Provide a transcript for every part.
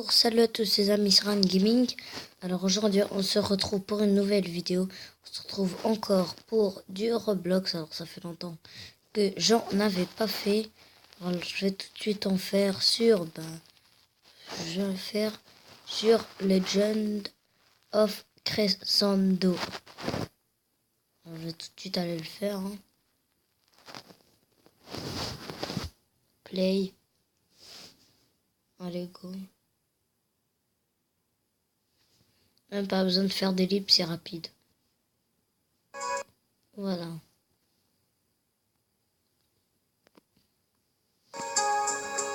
Salut à tous ces amis sur Gaming. Alors aujourd'hui on se retrouve pour une nouvelle vidéo. On se retrouve encore pour du Roblox. Alors ça fait longtemps que j'en avais pas fait. Alors je vais tout de suite en faire sur je vais faire sur Legend of Crescendo. Alors, je vais tout de suite aller le faire. Play. Allez go. Même pas besoin de faire des lips, c'est rapide. Voilà.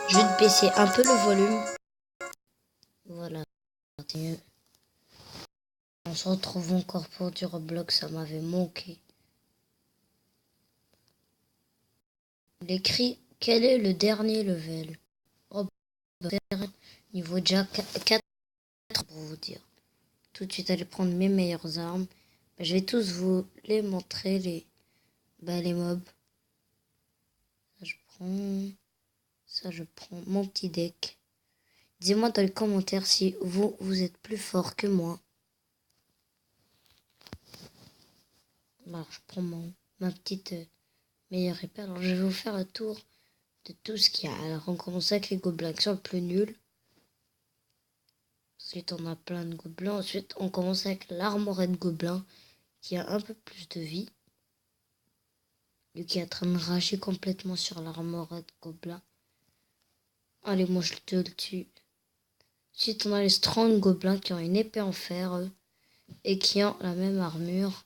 Je vais baisser un peu le volume. Voilà, c'est mieux. On se retrouve encore pour du Roblox, ça m'avait manqué. Il écrit quel est le dernier level. Roblox, niveau déjà 4 pour vous dire. Tout de suite aller prendre mes meilleures armes. Je vais tous vous les montrer, les mobs. Je prends mon petit deck. Dis-moi dans les commentaires si vous êtes plus fort que moi. Alors, je prends ma petite meilleure épée. Alors, je vais vous faire un tour de tout ce qu'il y a. Alors, on commence avec les gobelins qui sont le plus nuls. Ensuite, on a plein de gobelins. Ensuite, on commence avec l'armorette de gobelin qui a un peu plus de vie. Lui qui est en train de rager complètement sur l'armorette de gobelin. Allez, moi, je te le tue. Ensuite, on a les strong gobelins qui ont une épée en fer et qui ont la même armure.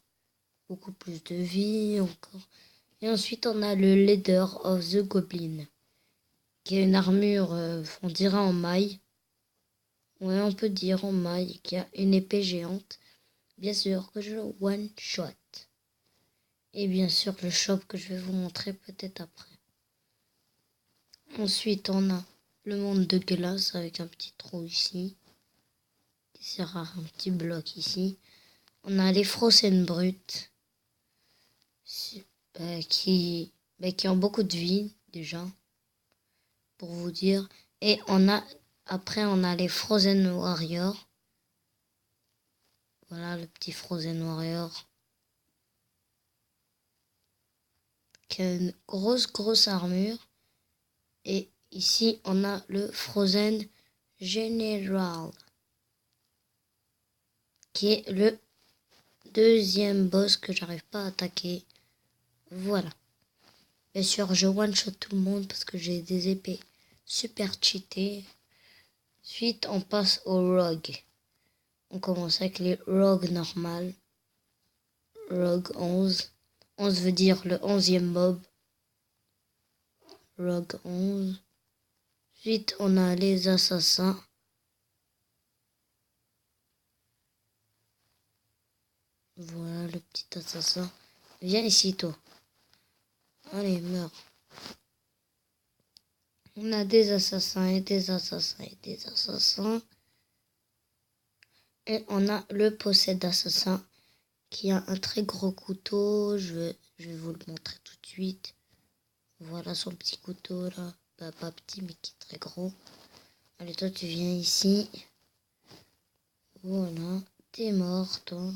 Beaucoup plus de vie encore. Et ensuite, on a le Leader of the Goblin, qui a une armure, on dirait en maille. Ouais, on peut dire en maille, qui a une épée géante. Bien sûr que je one shot. Et bien sûr, le shop que je vais vous montrer peut-être après. Ensuite, on a le monde de glace avec un petit trou ici, qui sert à un petit bloc ici. On a les Frozen brutes, qui ont beaucoup de vie déjà, pour vous dire. Et après on a les Frozen Warriors. Voilà le petit Frozen Warrior. Qui a une grosse armure. Et ici on a le Frozen General. Qui est le deuxième boss que j'arrive pas à attaquer. Voilà. Bien sûr je one shot tout le monde parce que j'ai des épées super cheatées. Ensuite on passe au Rogue. On commence avec les Rogues normales. Rogue 11. 11 veut dire le 11e mob. Rogue 11. Ensuite, on a les assassins. Voilà le petit assassin. Viens ici, toi. Allez, meurs. On a des assassins et des assassins et des assassins. Et on a le possède assassin qui a un très gros couteau. Je vais vous le montrer tout de suite. Voilà son petit couteau là. Bah, pas petit mais qui est très gros. Allez, toi tu viens ici. Voilà. T'es mort toi.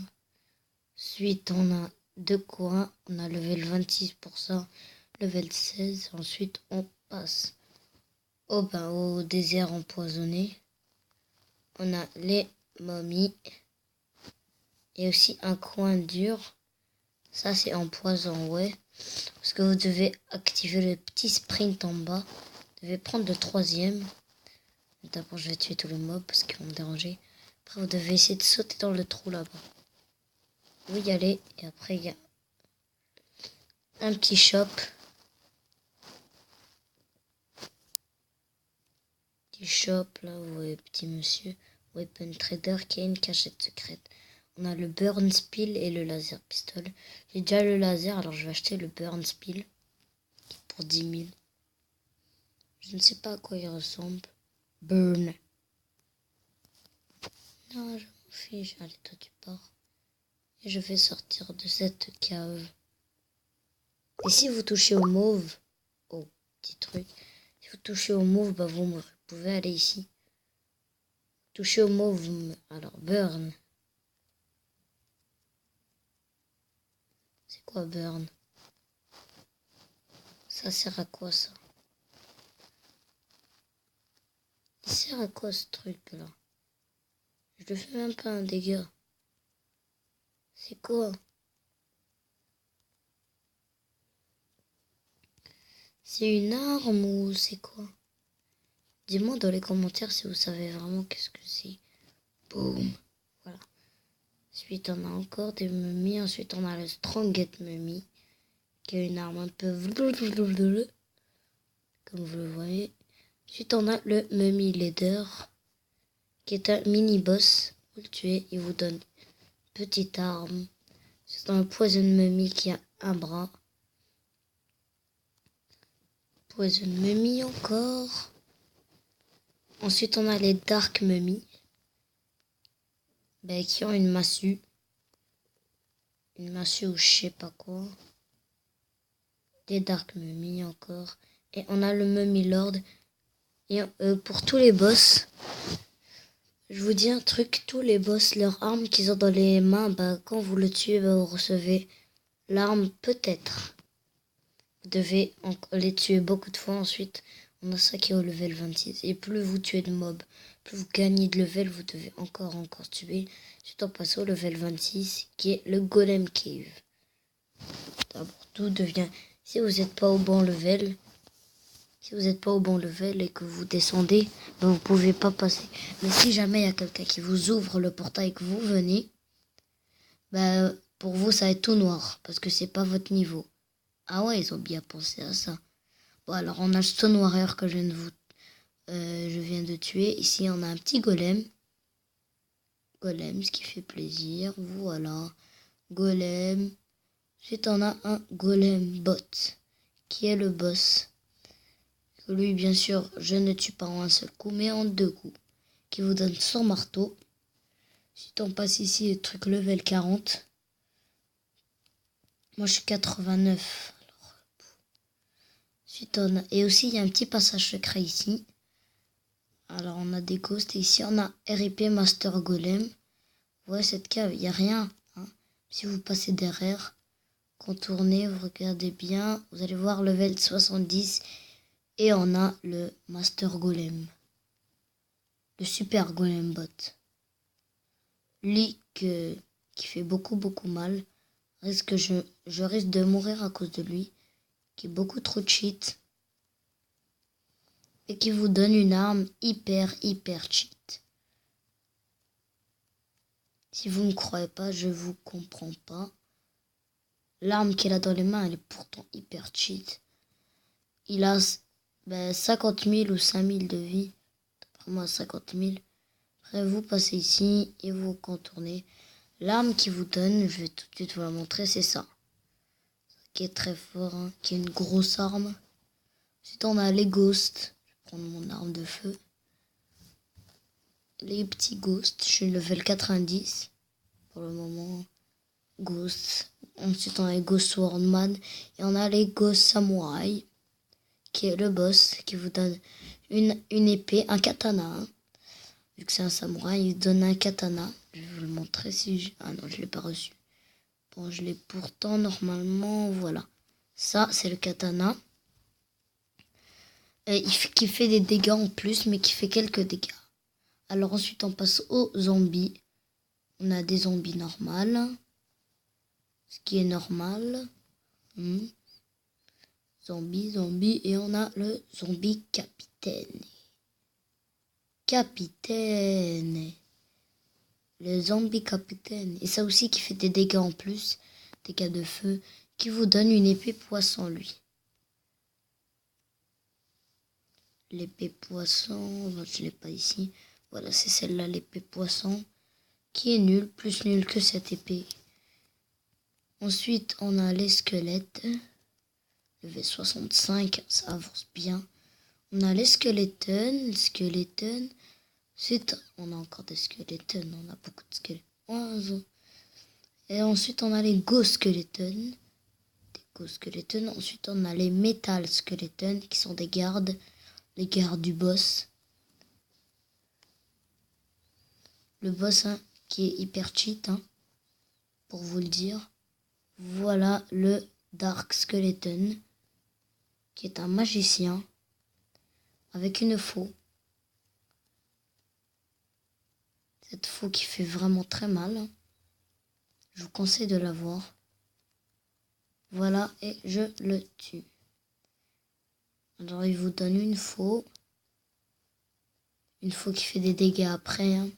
Ensuite on a de quoi. On a level 26 pour ça. Level 16. Ensuite on passe au désert empoisonné. On a les momies. Et aussi un coin dur. Ça c'est en poison, ouais. Parce que vous devez activer le petit sprint en bas. Vous devez prendre le 3e. D'abord je vais tuer tous les mobs parce qu'ils vont me déranger. Après vous devez essayer de sauter dans le trou là-bas. Vous y allez. Et après il y a un petit shop. Petit shop là, vous voyez petit monsieur. Weapon Trader qui a une cachette secrète. On a le Burn Spill et le Laser Pistol. J'ai déjà le laser, alors je vais acheter le Burn Spill pour 10 000. Je ne sais pas à quoi il ressemble. Burn. Non, je m'en fiche. Allez, toi tu pars. Et je vais sortir de cette cave. Et si vous touchez au mauve, oh, petit truc. Si vous touchez au mauve, vous pouvez aller ici. Touchez au mot, alors burn. C'est quoi burn? Ça sert à quoi ça? Il sert à quoi ce truc là? Je le fais même pas un dégât. C'est quoi? C'est une arme ou c'est quoi? Dis-moi dans les commentaires si vous savez vraiment qu'est-ce que c'est. Boum. Voilà. Ensuite, on a encore des mummies. Ensuite, on a le Strongest Mummy, qui a une arme un peu... comme vous le voyez. Ensuite, on a le Mummy Leader, qui est un mini-boss. Vous le tuez, il vous donne une petite arme. C'est un Poison Mummy qui a un bras. Poison Mummy encore. Ensuite, on a les Dark Mummy, qui ont une massue. Une massue ou je sais pas quoi. Des Dark Mummy encore. Et on a le Mummy Lord. Et pour tous les boss, je vous dis un truc, tous les boss, leurs armes qu'ils ont dans les mains, quand vous le tuez, vous recevez l'arme peut-être. Vous devez les tuer beaucoup de fois. Ensuite, on a ça qui est au level 26. Et plus vous tuez de mobs, plus vous gagnez de level, vous devez encore tuer. Ensuite, on passe au level 26, qui est le Golem Cave. D'abord, tout devient... Si vous n'êtes pas au bon level... Si vous n'êtes pas au bon level et que vous descendez, vous ne pouvez pas passer. Mais si jamais il y a quelqu'un qui vous ouvre le portail et que vous venez, pour vous, ça va être tout noir parce que c'est pas votre niveau. Ah ouais, ils ont bien pensé à ça. Bon, alors on a le Stone Warrior que je viens de tuer. Ici, on a un petit golem. Golem, ce qui fait plaisir. Voilà. Golem. Ensuite, on a un golem bot qui est le boss. Lui, bien sûr, je ne tue pas en un seul coup, mais en 2 coups. Qui vous donne 100 marteaux. Ensuite, on passe ici le truc level 40. Moi, je suis 89. Alors, ensuite, et aussi, il y a un petit passage secret ici. Alors, on a des ghosts. Et ici, on a RIP Master Golem. Ouais, cette cave, il n'y a rien. Hein. Si vous passez derrière, contournez, vous regardez bien. Vous allez voir level 70. Et on a le Master Golem. Le Super Golem Bot. Lui qui fait beaucoup mal. Je risque de mourir à cause de lui. Qui est beaucoup trop cheat. Et qui vous donne une arme hyper cheat. Si vous ne croyez pas, je vous comprends pas. L'arme qu'il a dans les mains, elle est pourtant hyper cheat. Il a 50 000 ou 5 000 de vie. D'après moi, 50 000. Après, vous passez ici et vous contournez. L'arme qui vous donne, je vais tout de suite vous la montrer, c'est ça. Qui est très fort, hein, qui est une grosse arme. Ensuite, on a les ghosts. Je vais prendre mon arme de feu. Les petits ghosts, je suis level 90 pour le moment. Ghosts. Ensuite, on a les Ghost Swordman et on a les Ghost Samurai, qui est le boss, qui vous donne une épée, un katana. Hein. Vu que c'est un samouraï, il donne un katana. Je vais vous le montrer si Ah non, je l'ai pas reçu. Bon, je l'ai pourtant normalement, voilà. Ça, c'est le katana. Qui fait des dégâts en plus, mais qui fait quelques dégâts. Alors ensuite, on passe aux zombies. On a des zombies normales. Ce qui est normal. Zombie. Et on a le zombie capitaine. Le zombie capitaine. Et ça aussi qui fait des dégâts en plus. Dégâts de feu. Qui vous donne une épée poisson, lui. L'épée poisson. Je ne l'ai pas ici. Voilà, c'est celle-là, l'épée poisson. Qui est nulle. Plus nulle que cette épée. Ensuite, on a les squelettes. Le V65, ça avance bien. On a les skeletons. Ensuite, on a encore des skeletons. On a beaucoup de skeletons. Et ensuite, on a les ghost skeletons. Ensuite, on a les metal skeletons, qui sont des gardes. Les gardes du boss. le boss hein, qui est hyper cheat, hein, pour vous le dire. Voilà le Dark Skeleton, qui est un magicien avec une faux. Cette faux qui fait vraiment très mal. Je vous conseille de la voir. Voilà, et je le tue. Alors il vous donne une faux. Une faux qui fait des dégâts après. Hein.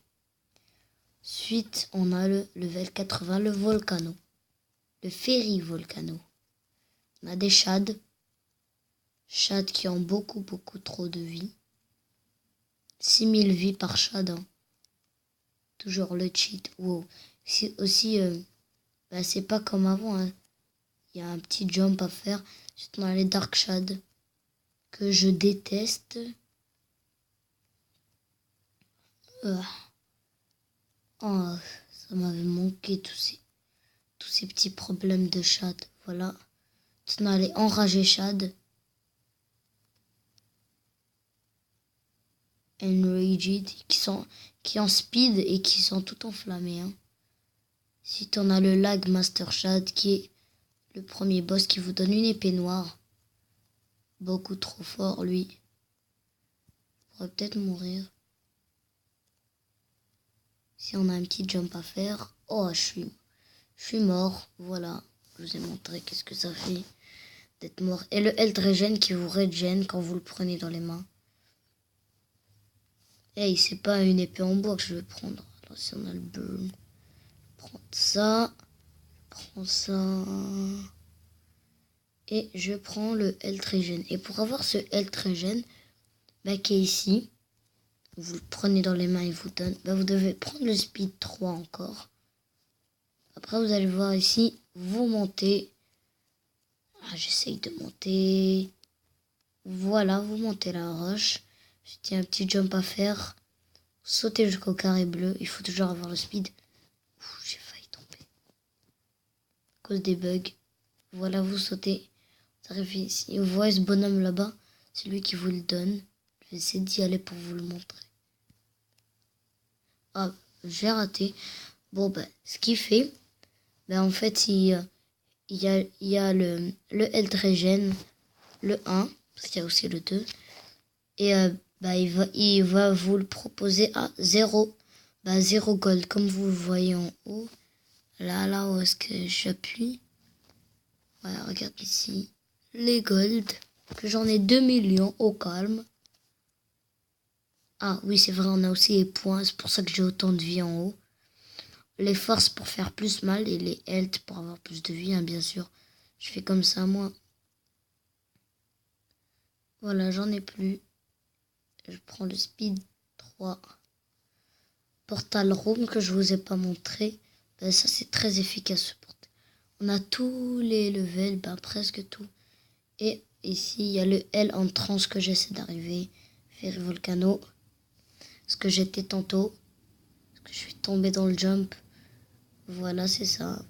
Ensuite, on a le level 80, le Volcano. Le Fairy Volcano. On a des Shads. Shads qui ont beaucoup trop de vie. 6000 vies par Shad. Hein. Toujours le cheat. Wow. C'est aussi, c'est pas comme avant. Hein. Il y a un petit jump à faire. Ensuite, on a les Dark Shads que je déteste. Oh, ça m'avait manqué tous ces petits problèmes de Shad. Voilà. Ensuite, on a les enragés Shad. Enraged, qui en speed et qui sont tout enflammés. Hein. Ensuite, on a le Lag Master Shad qui est le premier boss qui vous donne une épée noire. Beaucoup trop fort, lui. Il pourrait peut-être mourir. Si on a un petit jump à faire. Oh, je suis mort. Voilà. Je vous ai montré qu'est-ce que ça fait d'être mort. Et le health regen qui vous régène quand vous le prenez dans les mains. Hey, c'est pas une épée en bois que je vais prendre. Alors si on a le burn. Prends ça. Prends ça. Et je prends le health regen. Et pour avoir ce health regen, qui est ici, vous le prenez dans les mains et vous donne. Vous devez prendre le speed 3 encore. Après, vous allez voir ici, vous montez. J'essaye de monter. Voilà, vous montez la roche. Il y a un petit jump à faire. Sautez jusqu'au carré bleu. Il faut toujours avoir le speed. J'ai failli tomber. À cause des bugs. Voilà, vous sautez. Vous arrivez ici. Vous voyez ce bonhomme là-bas. C'est lui qui vous le donne. Je vais essayer d'y aller pour vous le montrer. Ah, j'ai raté. Bon, ce qu'il fait, en fait, il y a le health regen, le 1, parce qu'il y a aussi le 2. Et il va vous le proposer à 0. 0 gold, comme vous le voyez en haut. Là où est-ce que j'appuie. Voilà, regarde ici. Les gold, que j'en ai 2 millions au calme. Ah oui, c'est vrai, on a aussi les points. C'est pour ça que j'ai autant de vie en haut. Les forces pour faire plus mal et les health pour avoir plus de vie, hein, bien sûr. Je fais comme ça, moi. Voilà, j'en ai plus. Je prends le speed 3. Portal room que je vous ai pas montré. Ça, c'est très efficace. On a tous les levels, presque tout. Et ici, il y a le L en transe que j'essaie d'arriver. Fairy Volcano. Ce que j'étais tantôt. Parce que je suis tombé dans le jump. Voilà, c'est ça.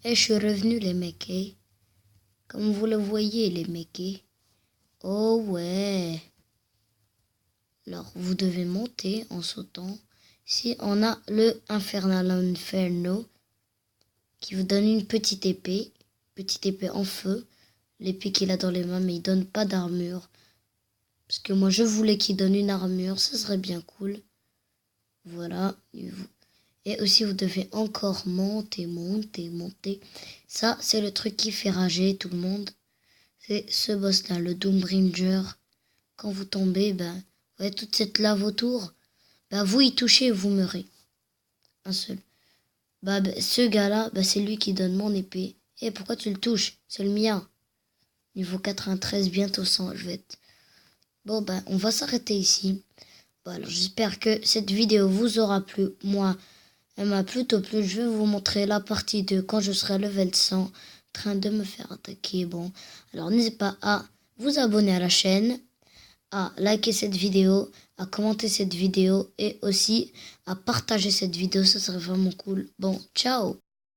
Et je suis revenu, les mecs. Comme vous le voyez, les mecs. Oh ouais. Alors, vous devez monter en sautant. Ici, on a le Infernal Inferno qui vous donne une petite épée en feu. L'épée qu'il a dans les mains, mais il donne pas d'armure. Parce que moi, je voulais qu'il donne une armure, ça serait bien cool. Voilà. Et aussi, vous devez encore monter. Ça, c'est le truc qui fait rager tout le monde. C'est ce boss-là, le Doombringer. Quand vous tombez, vous voyez toute cette lave autour. Vous y touchez, vous meurez. Un seul. Ce gars-là, c'est lui qui donne mon épée. Et pourquoi tu le touches? C'est le mien. Niveau 93, bientôt 100, je vais être... Bon, on va s'arrêter ici. Alors, j'espère que cette vidéo vous aura plu. Moi, elle m'a plutôt plu. Je vais vous montrer la partie 2 quand je serai level 100, en train de me faire attaquer. Bon, alors n'hésitez pas à vous abonner à la chaîne, à liker cette vidéo, à commenter cette vidéo et aussi à partager cette vidéo. Ça serait vraiment cool. Bon, ciao!